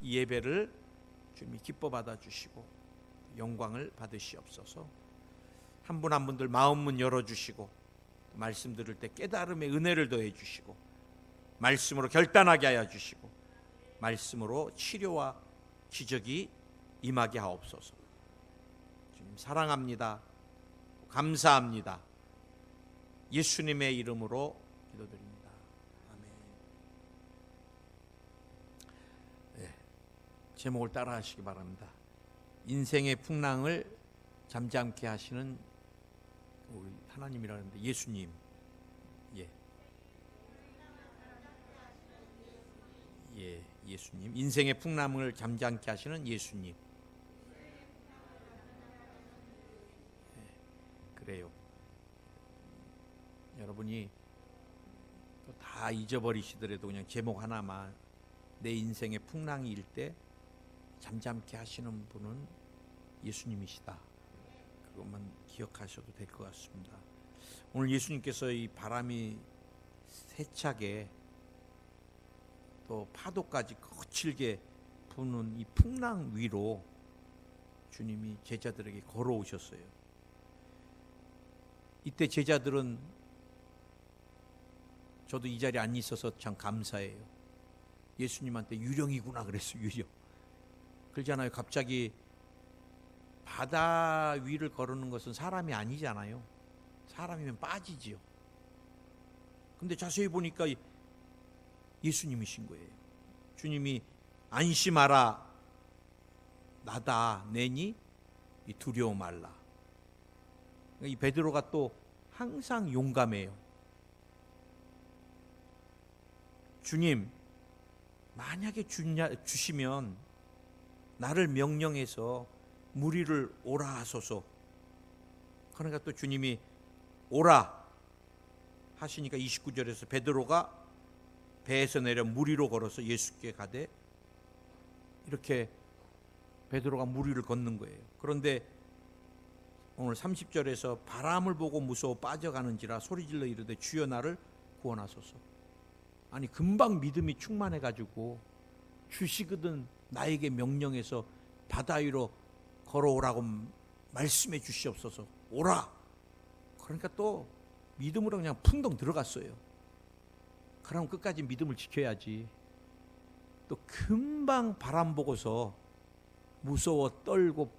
이 예배를 주님이 기뻐 받아주시고 영광을 받으시옵소서. 한 분 한 분들 마음 문 열어주시고 말씀 들을 때 깨달음의 은혜를 더해 주시고 말씀으로 결단하게 하여 주시고 말씀으로 치료와 기적이 임하게 하옵소서. 주님 사랑합니다. 감사합니다. 예수님의 이름으로 기도드립니다. 아멘. 네, 제목을 따라 하시기 바랍니다. 인생의 풍랑을 잠잠케 하시는 우리 하나님이라는데 예수님. 예, 예수님. 인생의 풍랑을 잠잠케 하시는 예수님. 그래요. 여러분이 다 잊어버리시더라도 그냥 제목 하나만, 내 인생의 풍랑이 일 때 잠잠케 하시는 분은 예수님이시다. 그것만 기억하셔도 될 것 같습니다. 오늘 예수님께서 이 바람이 세차게 또 파도까지 거칠게 부는 이 풍랑 위로 주님이 제자들에게 걸어오셨어요. 이때 제자들은, 저도 이 자리에 안 있어서 참 감사해요. 예수님한테 유령이구나 그랬어요. 유령. 그러잖아요. 갑자기 바다 위를 걸으는 것은 사람이 아니잖아요. 사람이면 빠지지요. 근데 자세히 보니까 예수님이신 거예요. 주님이 안심하라, 나다, 내니 두려워 말라. 이 베드로가 또 항상 용감해요. 주님, 만약에 주시면 나를 명령해서 무리를 오라 하소서. 그러니까 또 주님이 오라 하시니까 29절에서 베드로가 배에서 내려 무리로 걸어서 예수께 가되, 이렇게 베드로가 무리를 걷는 거예요. 그런데 오늘 30절에서 바람을 보고 무서워 빠져가는지라 소리질러 이르되 주여 나를 구원하소서. 아니 금방 믿음이 충만해 가지고 주시거든 나에게 명령해서 바다 위로 걸어오라고 말씀해 주시옵소서. 오라. 그러니까 또 믿음으로 그냥 풍덩 들어갔어요. 그럼 끝까지 믿음을 지켜야지. 또 금방 바람 보고서 무서워 떨고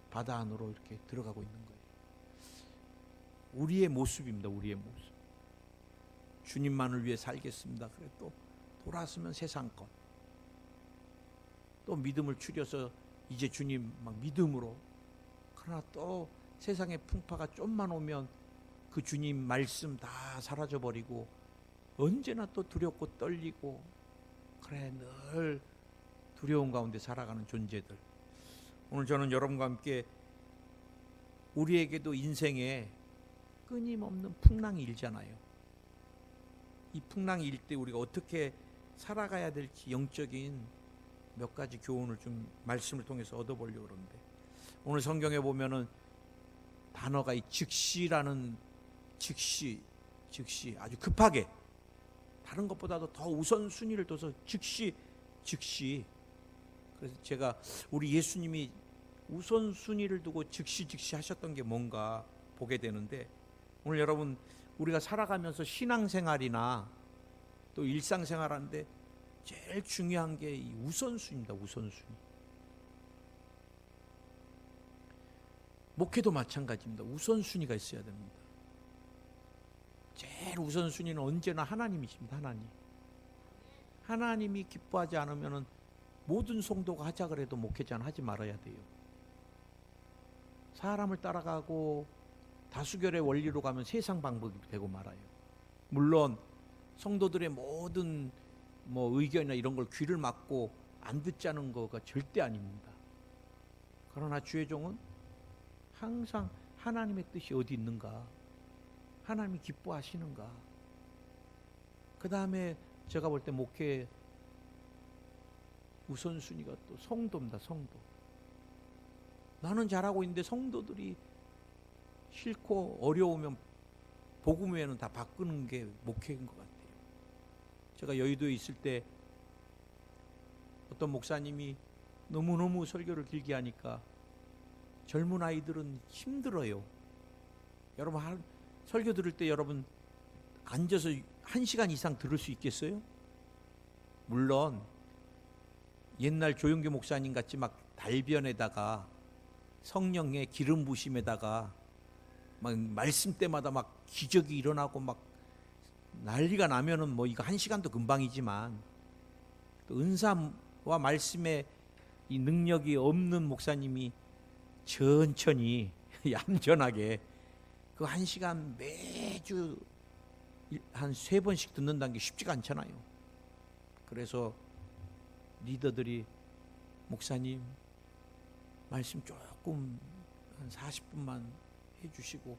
바다 안으로 이렇게 들어가고 있는 거예요. 우리의 모습입니다. 우리의 모습. 주님만을 위해 살겠습니다. 그래 또 돌아서면 세상 것. 또 믿음을 추려서 이제 주님 막 믿음으로. 그러나 또 세상의 풍파가 좀만 오면 그 주님 말씀 다 사라져버리고 언제나 또 두렵고 떨리고, 그래 늘 두려움 가운데 살아가는 존재들. 오늘 저는 여러분과 함께 우리에게도 인생에 끊임없는 풍랑이 일잖아요. 이 풍랑이 일 때 우리가 어떻게 살아가야 될지 영적인 몇 가지 교훈을 좀 말씀을 통해서 얻어보려고 그러는데, 오늘 성경에 보면은 단어가 이 즉시라는 즉시 아주 급하게, 다른 것보다도 더 우선순위를 둬서 즉시. 그래서 제가 우리 예수님이 우선순위를 두고 즉시 하셨던 게 뭔가 보게 되는데, 오늘 여러분 우리가 살아가면서 신앙생활이나 또 일상생활하는데 제일 중요한 게 이 우선순위입니다. 우선순위. 목회도 마찬가지입니다. 우선순위가 있어야 됩니다. 제일 우선순위는 언제나 하나님이십니다. 하나님이 기뻐하지 않으면 모든 성도가 하자 그래도 목회자는 하지 말아야 돼요. 사람을 따라가고 다수결의 원리로 가면 세상 방법이 되고 말아요. 물론 성도들의 모든 의견이나 이런 걸 귀를 막고 안 듣자는 거가 절대 아닙니다. 그러나 주의 종은 항상 하나님의 뜻이 어디 있는가, 하나님이 기뻐하시는가. 그 다음에 제가 볼 때 목회 우선순위가 또 성도입니다. 성도. 나는 잘하고 있는데 성도들이 싫고 어려우면 복음 외에는 다 바꾸는 게 목회인 것 같아요. 제가 여의도에 있을 때 어떤 목사님이 너무너무 설교를 길게 하니까 젊은 아이들은 힘들어요. 여러분 설교 들을 때 여러분 앉아서 1시간 이상 들을 수 있겠어요? 물론 옛날 조용기 목사님 같이 막 달변에다가 성령의 기름 부심에다가 막 말씀 때마다 막 기적이 일어나고 막 난리가 나면은 뭐 이거 1시간도 금방이지만, 또 은사와 말씀의 이 능력이 없는 목사님이 천천히 얌전하게 그 1시간 매주 한 3번씩 듣는다는 게 쉽지가 않잖아요. 그래서 리더들이 목사님 말씀 조금 한 40분만 해주시고,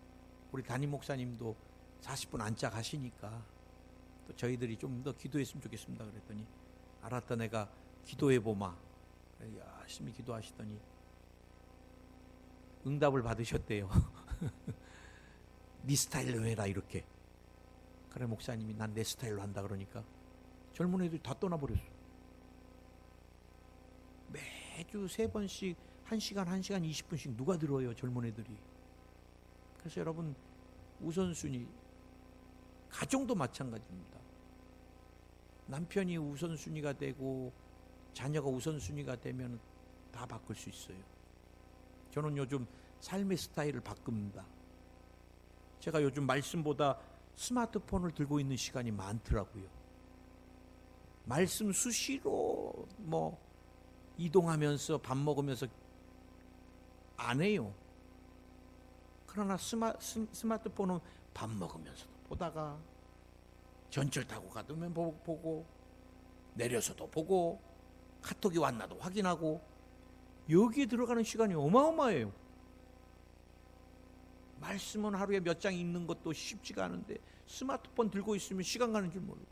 우리 담임 목사님도 40분 안짜 가시니까 또 저희들이 좀 더 기도했으면 좋겠습니다. 그랬더니 알았다, 내가 기도해보마. 열심히 기도하시더니 응답을 받으셨대요. 네 스타일로 해라 이렇게. 그래 목사님이 난 내 스타일로 한다 그러니까 젊은 애들이 다 떠나버렸어. 매주 3번씩 1시간 20분씩 누가 들어요, 젊은 애들이. 그래서 여러분, 우선순위, 가정도 마찬가지입니다. 남편이 우선순위가 되고 자녀가 우선순위가 되면 다 바꿀 수 있어요. 저는 요즘 삶의 스타일을 바꿉니다. 제가 요즘 말씀보다 스마트폰을 들고 있는 시간이 많더라고요. 말씀 수시로 뭐 이동하면서 밥 먹으면서 안 해요. 그러나 스마트폰은 밥 먹으면서도 보다가, 전철 타고 가면 보고, 내려서도 보고, 카톡이 왔나도 확인하고, 여기에 들어가는 시간이 어마어마해요. 말씀은 하루에 몇 장 읽는 것도 쉽지가 않은데 스마트폰 들고 있으면 시간 가는 줄 모르고,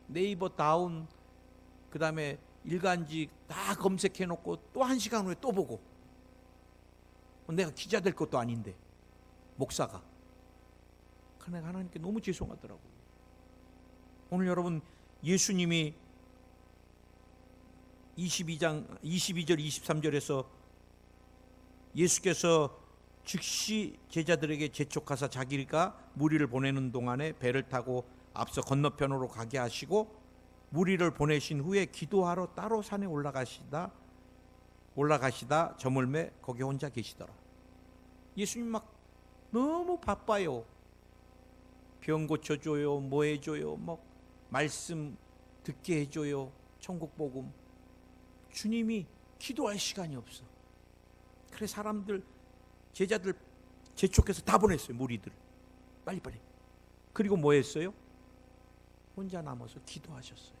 네이버 다운, 그 다음에 일간지 다 검색해놓고 또 1시간 후에 또 보고, 내가 기자 될 것도 아닌데 목사가. 그러나 하나님께 너무 죄송하더라고요. 오늘 여러분, 예수님이 22절 23절에서 예수께서 즉시 제자들에게 재촉하사 자기가 무리를 보내는 동안에 배를 타고 앞서 건너편으로 가게 하시고, 무리를 보내신 후에 기도하러 따로 산에 올라가시다 저물매 거기 혼자 계시더라. 예수님 막 너무 바빠요. 병 고쳐줘요, 뭐 해줘요, 뭐 말씀 듣게 해줘요, 천국 복음. 주님이 기도할 시간이 없어. 그래서 제자들 재촉해서 다 보냈어요. 무리들 빨리빨리. 그리고 뭐 했어요? 혼자 남아서 기도하셨어요.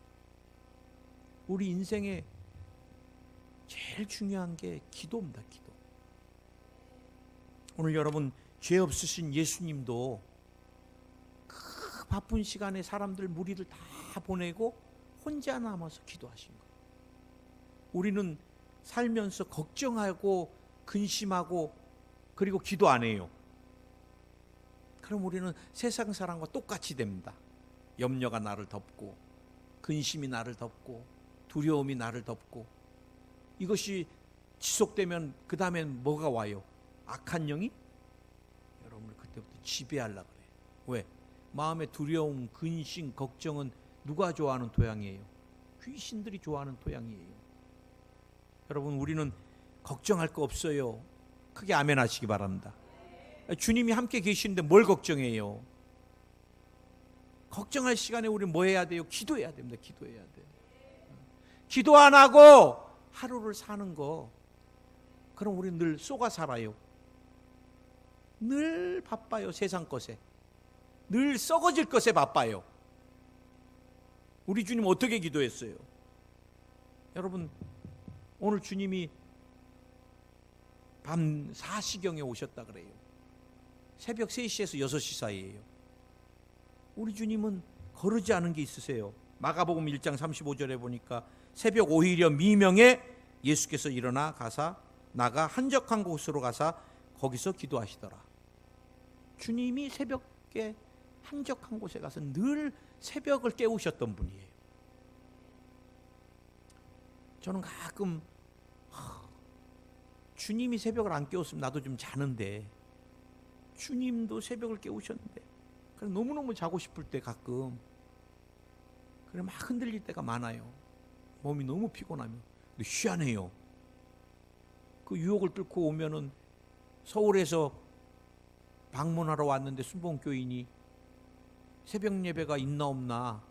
우리 인생에 제일 중요한 게 기도입니다. 기도. 오늘 여러분, 죄 없으신 예수님도 그 바쁜 시간에 사람들, 무리들 다 보내고 혼자 남아서 기도하신 거예요. 우리는 살면서 걱정하고 근심하고 그리고 기도 안 해요. 그럼 우리는 세상 사람과 똑같이 됩니다. 염려가 나를 덮고, 근심이 나를 덮고, 두려움이 나를 덮고, 이것이 지속되면 그 다음엔 뭐가 와요? 악한 영이 여러분을 그때부터 지배하려고 그래요. 왜? 마음의 두려움, 근심, 걱정은 누가 좋아하는 토양이에요? 귀신들이 좋아하는 토양이에요. 여러분, 우리는 걱정할 거 없어요. 크게 아멘 하시기 바랍니다. 주님이 함께 계시는데 뭘 걱정해요? 걱정할 시간에 우리 뭐 해야 돼요? 기도해야 됩니다. 기도해야 돼요. 기도 안 하고 하루를 사는 거, 그럼 우리 늘 쏘가 살아요. 늘 바빠요. 세상 것에, 늘 썩어질 것에 바빠요. 우리 주님 어떻게 기도했어요? 여러분, 오늘 주님이 밤 4시경에 오셨다 그래요. 새벽 3시에서 6시 사이예요. 우리 주님은 거르지 않은 게 있으세요. 마가복음 1장 35절에 보니까 새벽 오히려 미명에 예수께서 일어나 가사 나가 한적한 곳으로 가사 거기서 기도하시더라. 주님이 새벽에 한적한 곳에 가서 늘 새벽을 깨우셨던 분이에요. 저는 가끔 주님이 새벽을 안 깨웠으면 나도 좀 자는데 주님도 새벽을 깨우셨는데 그래 너무너무 자고 싶을 때 가끔 그래 막 흔들릴 때가 많아요. 몸이 너무 피곤하면. 근데 희한해요. 그 유혹을 뚫고 오면은 서울에서 방문하러 왔는데 순복음교인이 새벽 예배가 있나 없나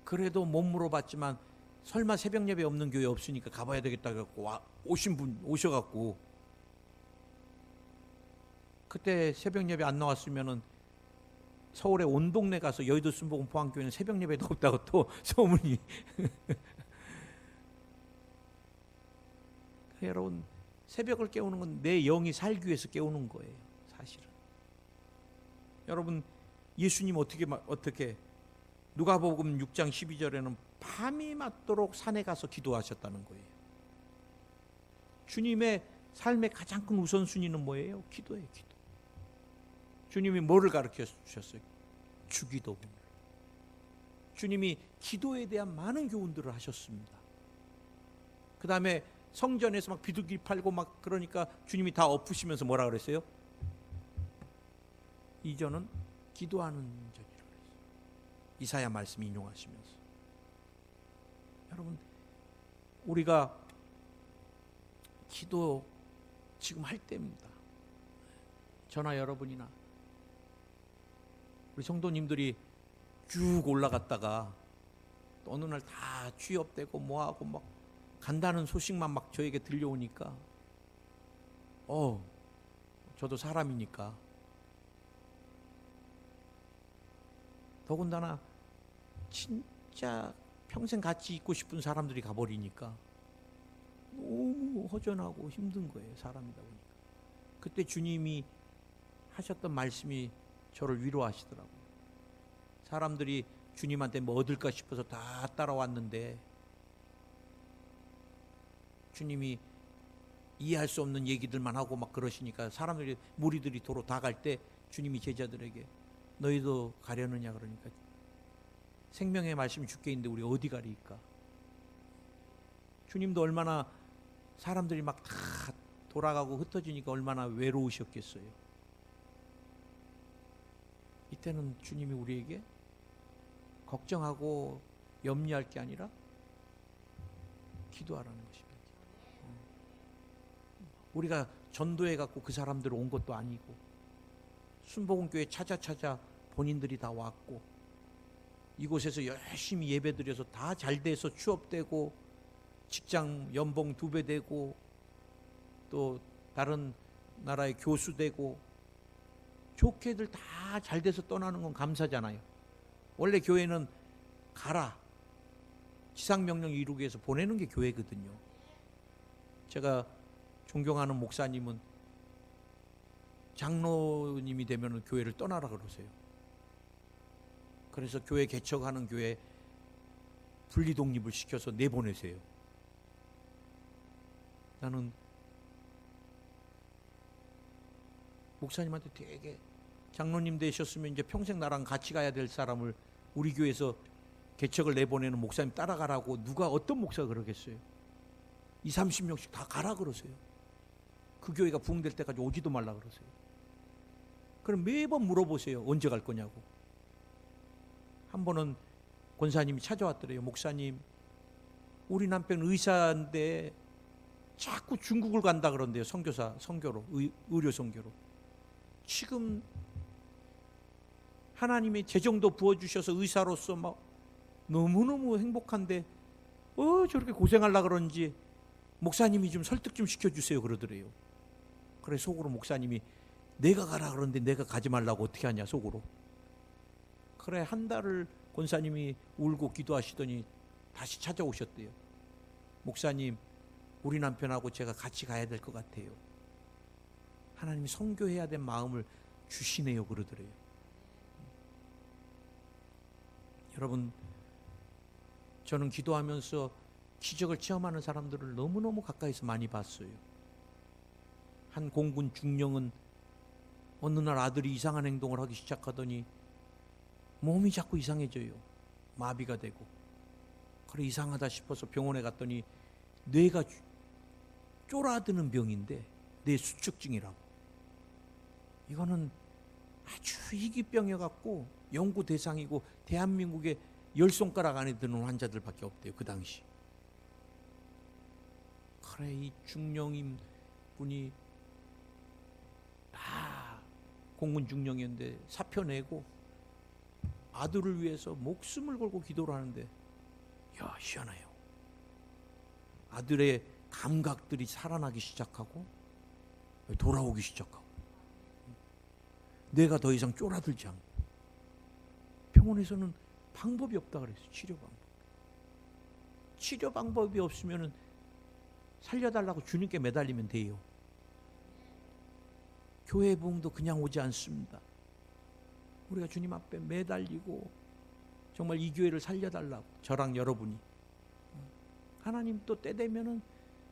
그래도 못 물어봤지만 설마 새벽 예배 없는 교회 없으니까 가봐야 되겠다 갖고 오신 분 오셔갖고 그때 새벽 예배 안 나왔으면은 서울의 온 동네 가서 여의도 순복음 포항교회는 새벽 예배도 없다고 또 소문이. 여러분 새벽을 깨우는 건 내 영이 살기 위해서 깨우는 거예요. 사실은. 여러분 예수님 어떻게 누가복음 6장 12절에는 밤이 맞도록 산에 가서 기도하셨다는 거예요. 주님의 삶의 가장 큰 우선순위는 뭐예요? 기도예요. 기도. 주님이 뭐를 가르쳐 주셨어요? 주기도. 주님이 기도에 대한 많은 교훈들을 하셨습니다. 그 다음에 성전에서 막 비둘기 팔고 막 그러니까 주님이 다 엎으시면서 뭐라 그랬어요? 이전은 기도하는 전이라고 그랬어요. 이사야 말씀 인용하시면서. 여러분 우리가 기도 지금 할 때입니다. 저나 여러분이나 우리 성도님들이 쭉 올라갔다가 또 어느 날 다 취업되고 뭐하고 막 간다는 소식만 막 저에게 들려오니까 저도 사람이니까 더군다나 진짜 평생 같이 있고 싶은 사람들이 가버리니까 너무 허전하고 힘든 거예요. 사람이다 보니까. 그때 주님이 하셨던 말씀이 저를 위로하시더라고요. 사람들이 주님한테 뭐 얻을까 싶어서 다 따라왔는데 주님이 이해할 수 없는 얘기들만 하고 막 그러시니까 사람들이 무리들이 도로 다 갈 때 주님이 제자들에게 너희도 가려느냐 그러니까 생명의 말씀이 주께 있는데 우리 어디 가리까? 주님도 얼마나 사람들이 막 다 돌아가고 흩어지니까 얼마나 외로우셨겠어요. 이때는 주님이 우리에게 걱정하고 염려할 게 아니라 기도하라는 것입니다. 우리가 전도해 갖고 그 사람들 온 것도 아니고 순복음교회 찾아 본인들이 다 왔고 이곳에서 열심히 예배드려서 다 잘 돼서 취업되고 직장 연봉 2배 되고 또 다른 나라의 교수 되고 좋게들 다 잘 돼서 떠나는 건 감사잖아요. 원래 교회는 가라 지상명령 이루기 위해서 보내는 게 교회거든요. 제가 존경하는 목사님은 장로님이 되면 교회를 떠나라 그러세요. 그래서 교회 개척하는 교회 분리독립을 시켜서 내보내세요. 나는 목사님한테 되게 장로님 되셨으면 이제 평생 나랑 같이 가야 될 사람을 우리 교회에서 개척을 내보내는 목사님 따라가라고 누가 어떤 목사가 그러겠어요. 20, 30명씩 다 가라 그러세요. 그 교회가 부흥될 때까지 오지도 말라 그러세요. 그럼 매번 물어보세요. 언제 갈 거냐고. 한 번은 권사님이 찾아왔더래요. 목사님 우리 남편 의사인데 자꾸 중국을 간다 그런대요. 선교로 의료 선교로. 지금 하나님이 재정도 부어주셔서 의사로서 막 너무너무 행복한데 저렇게 고생하려고 그러는지 목사님이 좀 설득 좀 시켜주세요 그러더래요. 그래 속으로 목사님이 내가 가라 그러는데 내가 가지 말라고 어떻게 하냐 속으로. 그래 한 달을 권사님이 울고 기도하시더니 다시 찾아오셨대요. 목사님 우리 남편하고 제가 같이 가야 될 것 같아요. 하나님이 선교해야 될 마음을 주시네요 그러더래요. 여러분 저는 기도하면서 기적을 체험하는 사람들을 너무너무 가까이서 많이 봤어요. 한 공군 중령은 어느 날 아들이 이상한 행동을 하기 시작하더니 몸이 자꾸 이상해져요. 마비가 되고 그래 이상하다 싶어서 병원에 갔더니 뇌가 쫄아드는 병인데 뇌 수축증이라고. 이거는 아주 희귀병이어 갖고 연구 대상이고 대한민국에 10손가락 안에 드는 환자들밖에 없대요. 그 당시. 그래 이 중령인 분이 다 공군 중령이었는데 사표 내고 아들을 위해서 목숨을 걸고 기도를 하는데 야 희한해요. 아들의 감각들이 살아나기 시작하고 돌아오기 시작하고 뇌가 더 이상 쫄아들지 않고. 병원에서는 방법이 없다 그랬어요. 치료 방법이 없으면 살려달라고 주님께 매달리면 돼요. 교회 부흥도 그냥 오지 않습니다. 우리가 주님 앞에 매달리고 정말 이 교회를 살려달라고, 저랑 여러분이. 하나님 또 때 되면은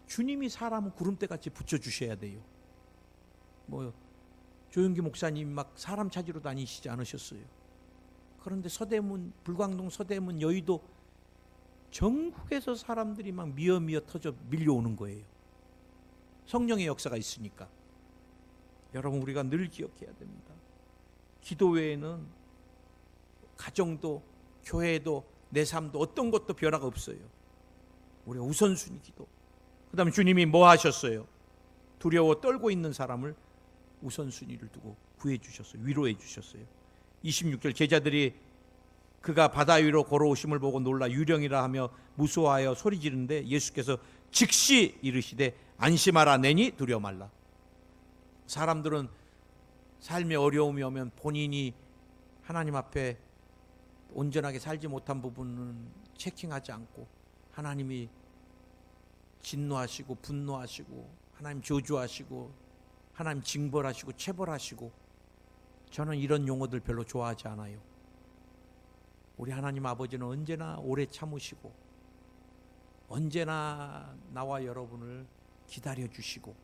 주님이 사람은 구름대같이 붙여주셔야 돼요. 뭐 조용기 목사님 막 사람 찾으러 다니시지 않으셨어요. 그런데 서대문, 불광동 서대문, 여의도 전국에서 사람들이 막 미어미어 터져 밀려오는 거예요. 성령의 역사가 있으니까. 여러분 우리가 늘 기억해야 됩니다. 기도 외에는 가정도 교회도 내 삶도 어떤 것도 변화가 없어요. 우리가 우선순위 기도. 그 다음에 주님이 뭐 하셨어요? 두려워 떨고 있는 사람을 우선순위를 두고 구해 주셨어요. 위로해 주셨어요. 26절 제자들이 그가 바다 위로 걸어오심을 보고 놀라 유령이라 하며 무서워하여 소리 지르는데 예수께서 즉시 이르시되 안심하라 내니 두려워 말라. 사람들은 삶의 어려움이 오면 본인이 하나님 앞에 온전하게 살지 못한 부분은 체킹하지 않고 하나님이 진노하시고 분노하시고 하나님 저주하시고 하나님 징벌하시고 체벌하시고. 저는 이런 용어들 별로 좋아하지 않아요. 우리 하나님 아버지는 언제나 오래 참으시고 언제나 나와 여러분을 기다려주시고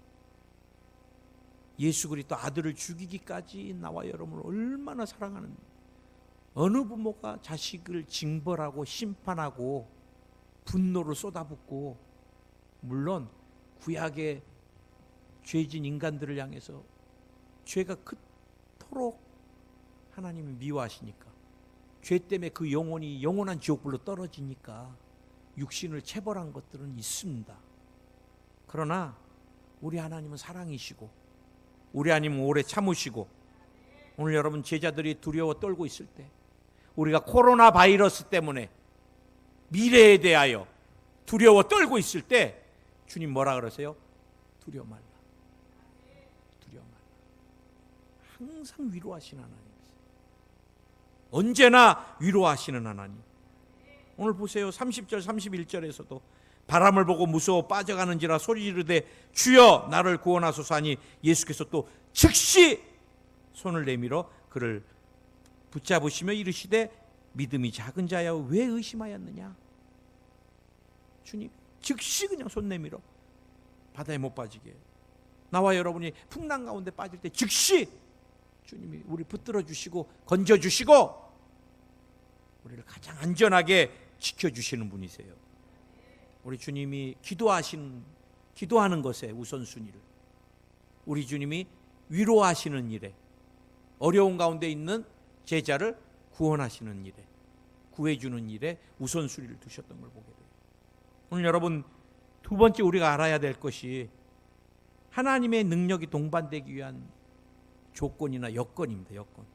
예수 그리스도 아들을 죽이기까지 나와 여러분을 얼마나 사랑하는, 어느 부모가 자식을 징벌하고 심판하고 분노를 쏟아붓고, 물론 구약의 죄진 인간들을 향해서 죄가 그토록 하나님이 미워하시니까, 죄 때문에 그 영혼이 영원한 지옥불로 떨어지니까 육신을 체벌한 것들은 있습니다. 그러나 우리 하나님은 사랑이시고 우리 하나님은 오래 참으시고, 오늘 여러분 제자들이 두려워 떨고 있을 때, 우리가 코로나 바이러스 때문에 미래에 대하여 두려워 떨고 있을 때 주님 뭐라 그러세요? 두려워 말라. 두려워 말라. 항상 위로하시는 하나님이세요. 언제나 위로하시는 하나님. 오늘 보세요. 30절 31절에서도 바람을 보고 무서워 빠져가는지라 소리 지르되 주여 나를 구원하소서 하니 예수께서 또 즉시 손을 내밀어 그를 붙잡으시며 이르시되 믿음이 작은 자여 왜 의심하였느냐. 주님 즉시 그냥 손 내밀어 바다에 못 빠지게, 나와 여러분이 풍랑 가운데 빠질 때 즉시 주님이 우리 붙들어 주시고 건져 주시고 우리를 가장 안전하게 지켜주시는 분이세요. 우리 주님이 기도하는 것에 우선순위를, 우리 주님이 위로하시는 일에, 어려운 가운데 있는 제자를 구원하시는 일에, 구해주는 일에 우선순위를 두셨던 걸 보게 돼요. 오늘 여러분 두 번째 우리가 알아야 될 것이 하나님의 능력이 동반되기 위한 조건이나 여건입니다. 여건.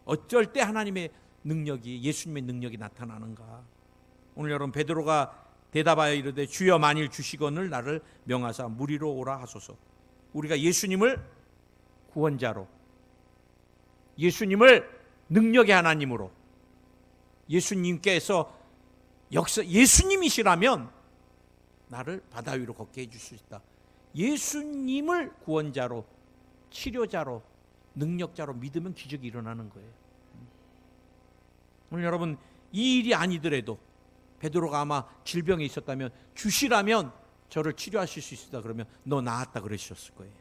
어쩔 때 하나님의 능력이, 예수님의 능력이 나타나는가. 오늘 여러분 베드로가 대답하여 이르되 주여 만일 주시거늘 나를 명하사 무리로 오라 하소서. 우리가 예수님을 구원자로, 예수님을 능력의 하나님으로, 예수님께서 예수님이시라면 나를 바다 위로 걷게 해줄 수 있다. 예수님을 구원자로, 치료자로, 능력자로 믿으면 기적이 일어나는 거예요. 오늘 여러분 이 일이 아니더라도 베드로가 아마 질병에 있었다면 주시라면 저를 치료하실 수 있다 그러면 너 나았다 그러셨을 거예요.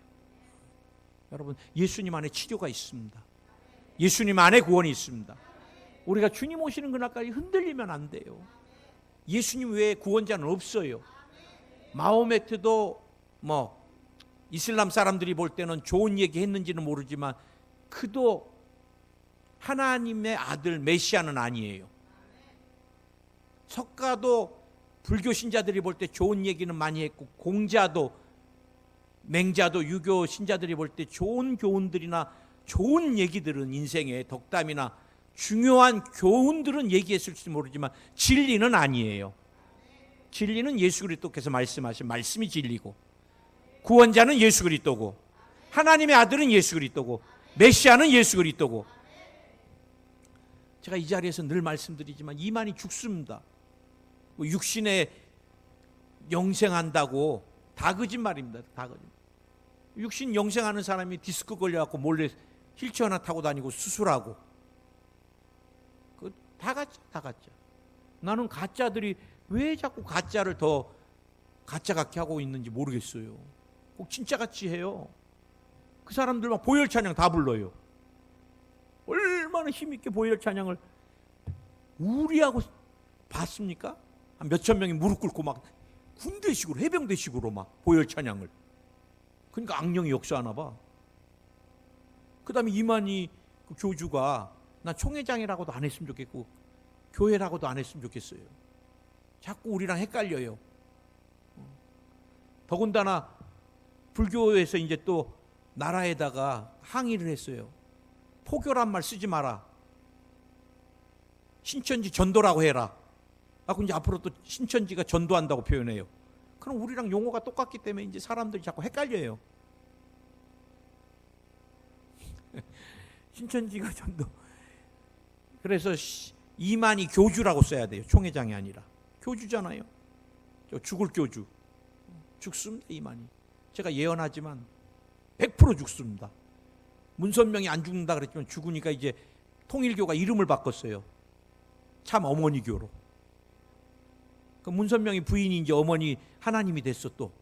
여러분 예수님 안에 치료가 있습니다. 예수님 안에 구원이 있습니다. 우리가 주님 오시는 그날까지 흔들리면 안 돼요. 예수님 외에 구원자는 없어요. 마호메트도 뭐 이슬람 사람들이 볼 때는 좋은 얘기 했는지는 모르지만 그도 하나님의 아들 메시아는 아니에요. 석가도 불교 신자들이 볼 때 좋은 얘기는 많이 했고, 공자도 맹자도 유교 신자들이 볼 때 좋은 교훈들이나 좋은 얘기들은, 인생의 덕담이나 중요한 교훈들은 얘기했을지 모르지만 진리는 아니에요. 진리는 예수 그리스도께서 말씀하신 말씀이 진리고, 구원자는 예수 그리스도고, 하나님의 아들은 예수 그리스도고, 메시아는 예수 그리스도고. 제가 이 자리에서 늘 말씀드리지만 이만이 죽습니다. 뭐 육신에 영생한다고 다 거짓말입니다. 다 거짓말. 육신 영생하는 사람이 디스크 걸려갖고 몰래 휠체어 하나 타고 다니고 수술하고, 그 다 가짜, 다 가짜. 나는 가짜들이 왜 자꾸 가짜를 더 가짜 같게 하고 있는지 모르겠어요. 꼭 진짜 같이 해요. 그 사람들 막 보혈 찬양 다 불러요. 얼마나 힘있게 보혈 찬양을 우리하고 봤습니까? 한 몇천 명이 무릎 꿇고 막 군대식으로, 해병대식으로 막 보혈 찬양을. 그러니까 악령이 역사하나 봐. 그 다음에 이만희 그 교주가 난 총회장이라고도 안 했으면 좋겠고 교회라고도 안 했으면 좋겠어요. 자꾸 우리랑 헷갈려요. 더군다나 불교에서 이제 또 나라에다가 항의를 했어요. 포교란 말 쓰지 마라. 신천지 전도라고 해라. 그 이제 앞으로 또 신천지가 전도한다고 표현해요. 그럼 우리랑 용어가 똑같기 때문에 이제 사람들이 자꾸 헷갈려요. 신천지가 전도. 그래서 이만희 교주라고 써야 돼요. 총회장이 아니라. 교주잖아요. 저 죽을 교주. 죽습니다, 이만희. 제가 예언하지만 100% 죽습니다. 문선명이 안 죽는다 그랬지만 죽으니까 이제 통일교가 이름을 바꿨어요. 참 어머니교로. 그 문선명이 부인이 이제 어머니 하나님이 됐어. 또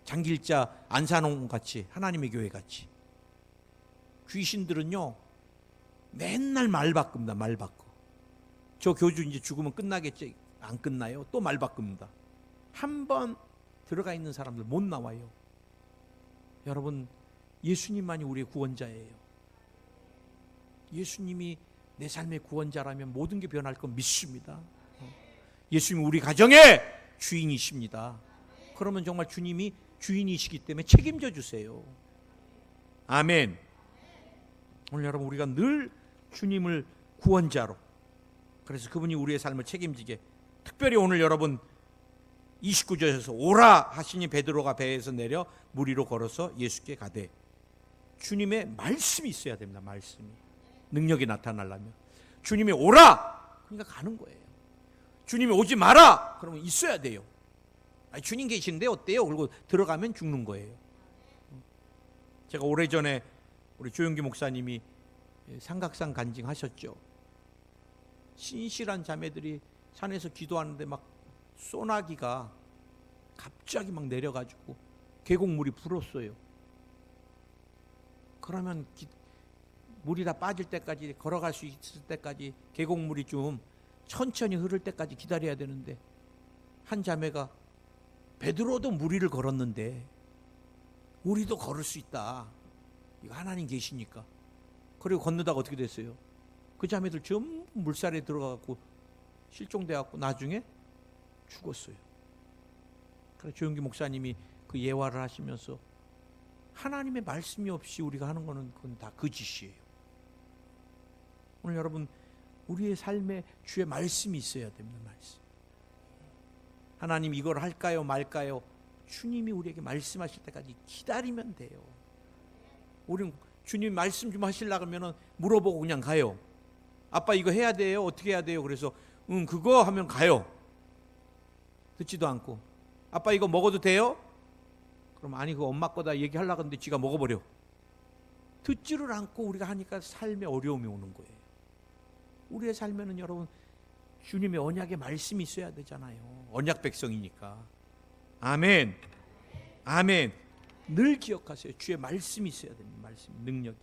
장길자 안산홍 같이 하나님의 교회 같이. 귀신들은요 맨날 말 바꿉니다. 말 바꿔. 저 교주 이제 죽으면 끝나겠지. 안 끝나요. 또 말 바꿉니다. 한 번 들어가 있는 사람들 못 나와요. 여러분, 예수님만이 우리의 구원자예요. 예수님이 내 삶의 구원자라면 모든 게 변할 건 믿습니다. 예수님이 우리 가정의 주인이십니다. 그러면 정말 주님이 주인이시기 때문에 책임져 주세요. 아멘. 오늘 여러분, 우리가 늘 주님을 구원자로, 그래서 그분이 우리의 삶을 책임지게, 특별히 오늘 여러분 29절에서 오라 하시니 베드로가 배에서 내려 물 위로 걸어서 예수께 가되, 주님의 말씀이 있어야 됩니다. 말씀이. 능력이 나타나려면 주님이 오라 그러니까 가는 거예요. 주님이 오지 마라 그러면 있어야 돼요. 아니, 주님 계신데 어때요? 그리고 들어가면 죽는 거예요. 제가 오래전에 우리 조용기 목사님이 삼각산 간증하셨죠. 신실한 자매들이 산에서 기도하는데 막 소나기가 갑자기 막 내려가지고 계곡물이 불었어요. 그러면 물이 다 빠질 때까지, 걸어갈 수 있을 때까지, 계곡물이 좀 천천히 흐를 때까지 기다려야 되는데, 한 자매가 베드로도 물 위를 걸었는데 우리도 걸을 수 있다. 이거 하나님 계시니까. 그리고 건너다가 어떻게 됐어요? 그 자매들 전부 물살에 들어가고 실종돼갖고 나중에 죽었어요. 그래서 조용기 목사님이 그 예화를 하시면서 하나님의 말씀이 없이 우리가 하는 거는 그건 다 거짓이에요. 오늘 여러분, 우리의 삶에 주의 말씀이 있어야 됩니다. 말씀. 하나님 이걸 할까요 말까요? 주님이 우리에게 말씀하실 때까지 기다리면 돼요. 우리는 주님 말씀 좀 하시려고 하면 물어보고 그냥 가요. 아빠 이거 해야 돼요? 어떻게 해야 돼요? 그래서 그거 하면 가요. 듣지도 않고. 아빠 이거 먹어도 돼요? 그럼 아니 그거 엄마 거다 얘기하려고 하는데 지가 먹어버려. 듣지를 않고 우리가 하니까 삶에 어려움이 오는 거예요. 우리의 삶에는 여러분 주님의 언약의 말씀이 있어야 되잖아요. 언약 백성이니까. 아멘. 아멘. 늘 기억하세요. 주의 말씀이 있어야 됩니다. 말씀, 능력이.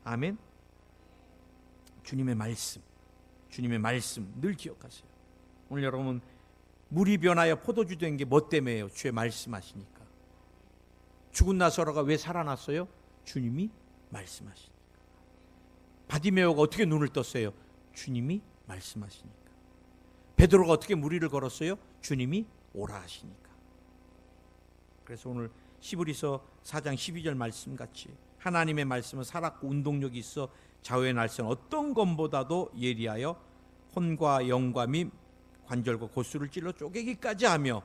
아멘. 주님의 말씀, 주님의 말씀 늘 기억하세요. 오늘 여러분, 물이 변하여 포도주 된 게 뭐 때문에요? 주의 말씀하시니까. 죽은 나사로가 왜 살아났어요? 주님이 말씀하시니까. 바디메오가 어떻게 눈을 떴어요? 주님이 말씀하시니까. 베드로가 어떻게 무리를 걸었어요? 주님이 오라 하시니까. 그래서 오늘 히브리서 4장 12절 말씀같이 하나님의 말씀은 살았고 운동력이 있어 좌우의 날선 어떤 것보다도 예리하여 혼과 영과 및 관절과 골수를 찔러 쪼개기까지 하며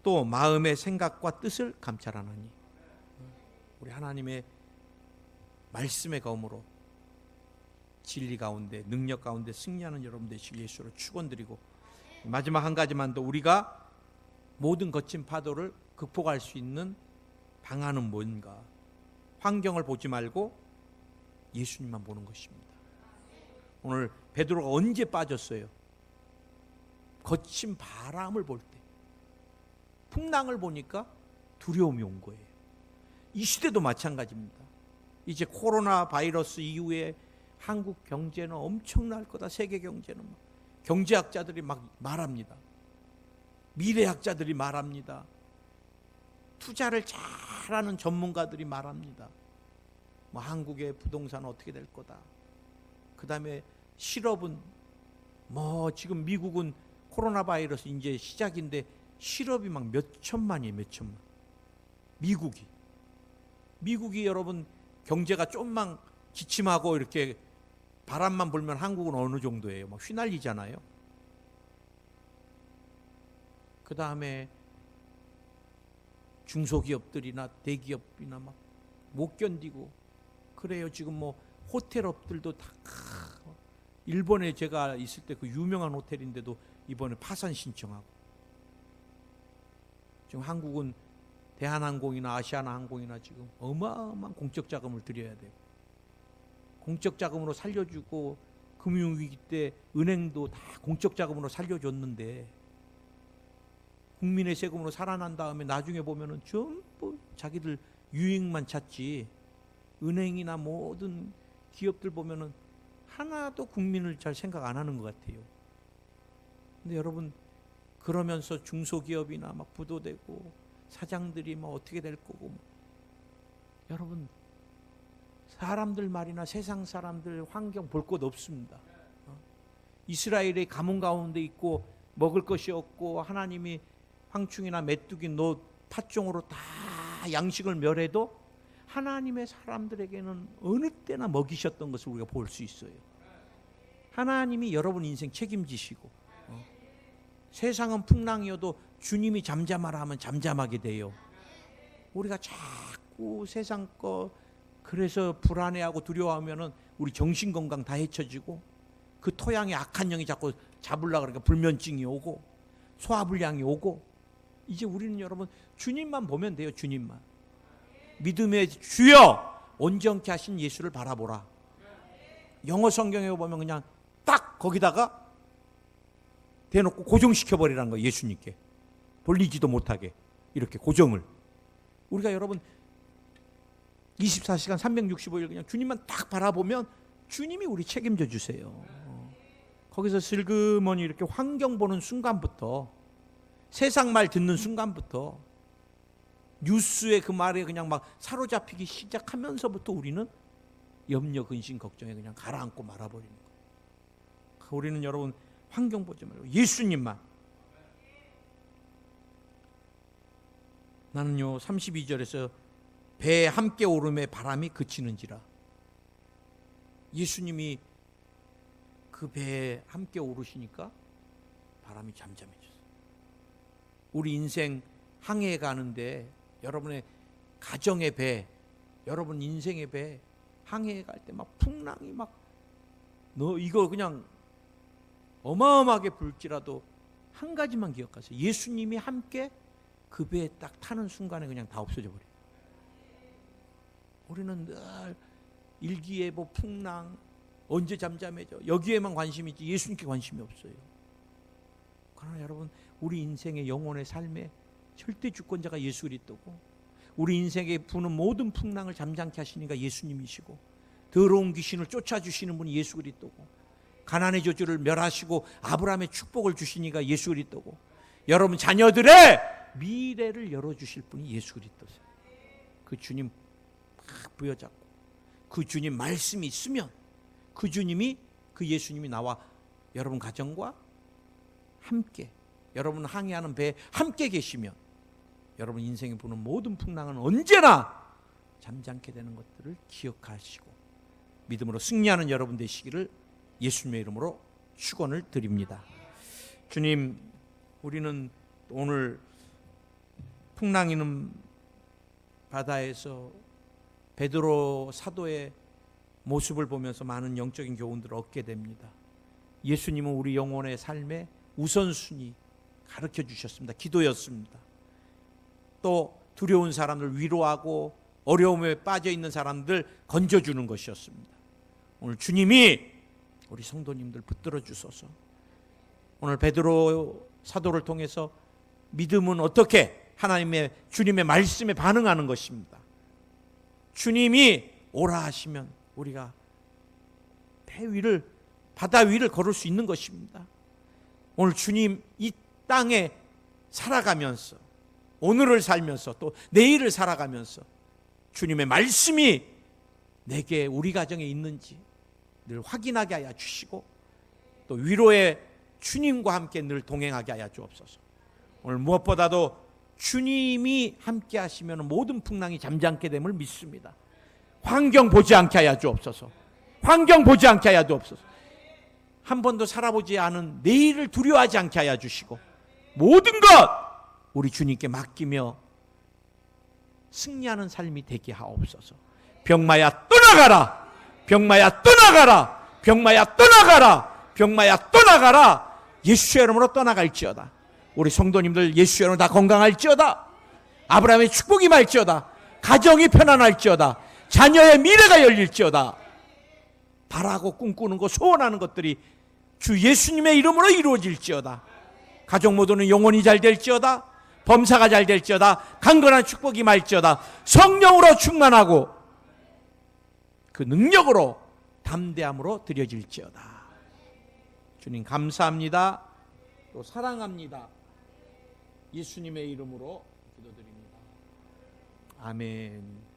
또 마음의 생각과 뜻을 감찰하나니. 우리 하나님의 말씀의 검으로 진리 가운데 능력 가운데 승리하는 여러분 되시길 예수로 축원드리고, 마지막 한 가지만 더, 우리가 모든 거친 파도를 극복할 수 있는 방안은 뭔가? 환경을 보지 말고 예수님만 보는 것입니다. 오늘 베드로가 언제 빠졌어요? 거친 바람을 볼 때, 풍랑을 보니까 두려움이 온 거예요. 이 시대도 마찬가지입니다. 이제 코로나 바이러스 이후에 한국 경제는 엄청날 거다. 세계 경제는 경제학자들이 막 말합니다. 미래학자들이 말합니다. 투자를 잘하는 전문가들이 말합니다. 뭐 한국의 부동산은 어떻게 될 거다. 그 다음에 실업은 뭐 지금 미국은 코로나 바이러스 이제 시작인데 실업이 막 몇천만이에요. 몇천만. 미국이 여러분 경제가 좀만 기침하고 이렇게 바람만 불면 한국은 어느 정도예요? 막 휘날리잖아요. 그 다음에 중소기업들이나 대기업이나 막 못 견디고 그래요. 지금 뭐 호텔업들도 다 일본에 제가 있을 때 그 유명한 호텔인데도 이번에 파산 신청하고, 지금 한국은 대한항공이나 아시아나항공이나 지금 어마어마한 공적 자금을 들여야 돼요. 공적 자금으로 살려주고 금융위기 때 은행도 다 공적 자금으로 살려줬는데 국민의 세금으로 살아난 다음에 나중에 보면은 전부 자기들 유익만 찾지, 은행이나 모든 기업들 보면은 하나도 국민을 잘 생각 안 하는 것 같아요. 근데 여러분, 그러면서 중소기업이나 막 부도되고 사장들이 뭐 어떻게 될 거고, 여러분 사람들 말이나 세상 사람들 환경 볼 것 없습니다. 이스라엘의 가뭄 가운데 있고 먹을 것이 없고 하나님이 황충이나 메뚜기 노 팥종으로 다 양식을 멸해도 하나님의 사람들에게는 어느 때나 먹이셨던 것을 우리가 볼 수 있어요. 하나님이 여러분 인생 책임지시고, 세상은 풍랑이어도 주님이 잠잠하라 하면 잠잠하게 돼요. 우리가 자꾸 세상 거 그래서 불안해하고 두려워하면은 우리 정신건강 다 해쳐지고, 그 토양에 악한 영이 자꾸 잡으려고 그러니까 불면증이 오고 소화불량이 오고. 이제 우리는 여러분 주님만 보면 돼요. 주님만. 믿음의 주여 온전케 하신 예수를 바라보라. 영어 성경에 보면 그냥 딱 거기다가 대놓고 고정시켜버리라는 거예요. 예수님께 돌리지도 못하게 이렇게 고정을. 우리가 여러분 24시간 365일 그냥 주님만 딱 바라보면 주님이 우리 책임져 주세요. 거기서 슬그머니 이렇게 환경 보는 순간부터, 세상 말 듣는 순간부터, 뉴스의 그 말에 그냥 막 사로잡히기 시작하면서부터 우리는 염려, 근심, 걱정에 그냥 가라앉고 말아버리는 거예요. 우리는 여러분 환경 보지 말고 예수님만. 나는요 32절에서 배에 함께 오름에 바람이 그치는지라. 예수님이 그 배에 함께 오르시니까 바람이 잠잠해졌어요. 우리 인생 항해에 가는데 여러분의 가정의 배, 여러분 인생의 배 항해에 갈 때 막 풍랑이 막 너 이거 그냥 어마어마하게 불지라도 한 가지만 기억하세요. 예수님이 함께 그 배에 딱 타는 순간에 그냥 다 없어져 버려요. 우리는 늘 일기예보, 풍랑, 언제 잠잠해져, 여기에만 관심이 있지 예수님께 관심이 없어요. 그러나 여러분 우리 인생의 영혼의 삶에 절대 주권자가 예수 그리스도고, 우리 인생에 부는 모든 풍랑을 잠잠케 하시니까 예수님이시고, 더러운 귀신을 쫓아주시는 분이 예수 그리스도고, 가나안의 저주를 멸하시고 아브라함의 축복을 주신 이가 예수 그리스도고, 여러분 자녀들의 미래를 열어주실 분이 예수 그리스도세요. 그 주님 막 부여잡고 그 주님 말씀이 있으면, 그 주님이, 그 예수님이 나와 여러분 가정과 함께, 여러분 항해하는 배에 함께 계시면 여러분 인생에 부는 모든 풍랑은 언제나 잠잠게 되는 것들을 기억하시고 믿음으로 승리하는 여러분 되시기를 예수님의 이름으로 축원을 드립니다. 주님, 우리는 오늘 풍랑 있는 바다에서 베드로 사도의 모습을 보면서 많은 영적인 교훈들을 얻게 됩니다. 예수님은 우리 영혼의 삶의 우선순위 가르쳐 주셨습니다. 기도였습니다. 또 두려운 사람들 위로하고 어려움에 빠져 있는 사람들 건져주는 것이었습니다. 오늘 주님이 우리 성도님들 붙들어 주소서. 오늘 베드로 사도를 통해서 믿음은 어떻게 하나님의, 주님의 말씀에 반응하는 것입니다. 주님이 오라 하시면 우리가 배 위를, 바다 위를 걸을 수 있는 것입니다. 오늘 주님 이 땅에 살아가면서, 오늘을 살면서 또 내일을 살아가면서 주님의 말씀이 내게, 우리 가정에 있는지 늘 확인하게 하여 주시고, 또 위로의 주님과 함께 늘 동행하게 하여 주옵소서. 오늘 무엇보다도 주님이 함께 하시면 모든 풍랑이 잠잠게 됨을 믿습니다. 환경 보지 않게 하여 주옵소서. 환경 보지 않게 하여 주옵소서. 한 번도 살아보지 않은 내일을 두려워하지 않게 하여 주시고, 모든 것 우리 주님께 맡기며 승리하는 삶이 되게 하옵소서. 병마야 떠나가라, 병마야 떠나가라, 병마야 떠나가라, 병마야 떠나가라. 예수의 이름으로 떠나갈지어다. 우리 성도님들 예수의 이름으로 다 건강할지어다. 아브라함의 축복이 말지어다. 가정이 편안할지어다. 자녀의 미래가 열릴지어다. 바라고 꿈꾸는 것, 소원하는 것들이 주 예수님의 이름으로 이루어질지어다. 가족 모두는 영혼이 잘 될지어다. 범사가 잘 될지어다. 강건한 축복이 말지어다. 성령으로 충만하고 그 능력으로 담대함으로 드려질지어다. 주님 감사합니다. 또 사랑합니다. 예수님의 이름으로 기도드립니다. 아멘.